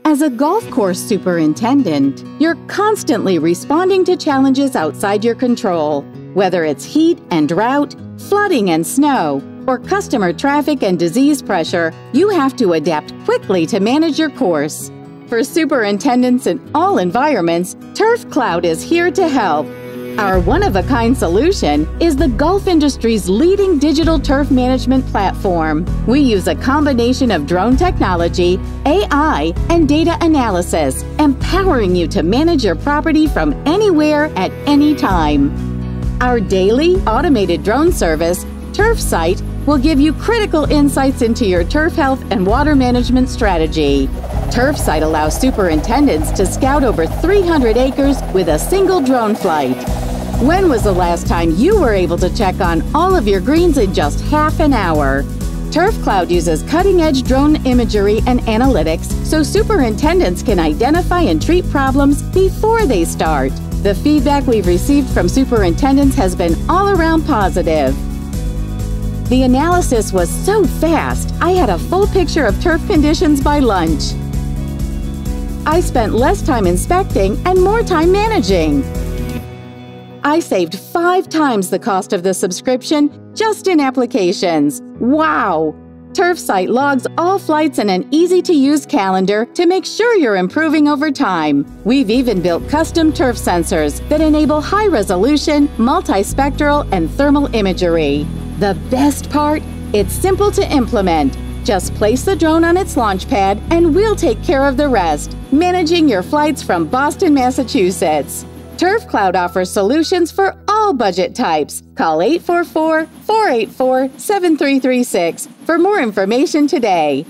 As a golf course superintendent, you're constantly responding to challenges outside your control. Whether it's heat and drought, flooding and snow, or customer traffic and disease pressure, you have to adapt quickly to manage your course. For superintendents in all environments, TurfCloud is here to help. Our one-of-a-kind solution is the golf industry's leading digital turf management platform. We use a combination of drone technology, AI, and data analysis, empowering you to manage your property from anywhere at any time. Our daily automated drone service, TurfSight, will give you critical insights into your turf health and water management strategy. TurfSight allows superintendents to scout over 300 acres with a single drone flight. When was the last time you were able to check on all of your greens in just half an hour? TurfCloud uses cutting-edge drone imagery and analytics so superintendents can identify and treat problems before they start. The feedback we've received from superintendents has been all around positive. The analysis was so fast, I had a full picture of turf conditions by lunch. I spent less time inspecting and more time managing. I saved 5 times the cost of the subscription just in applications. Wow! TurfSight logs all flights in an easy-to-use calendar to make sure you're improving over time. We've even built custom turf sensors that enable high-resolution, multispectral, and thermal imagery. The best part? It's simple to implement. Just place the drone on its launch pad and we'll take care of the rest, managing your flights from Boston, Massachusetts. TurfCloud offers solutions for all budget types. Call 844-484-7336 for more information today.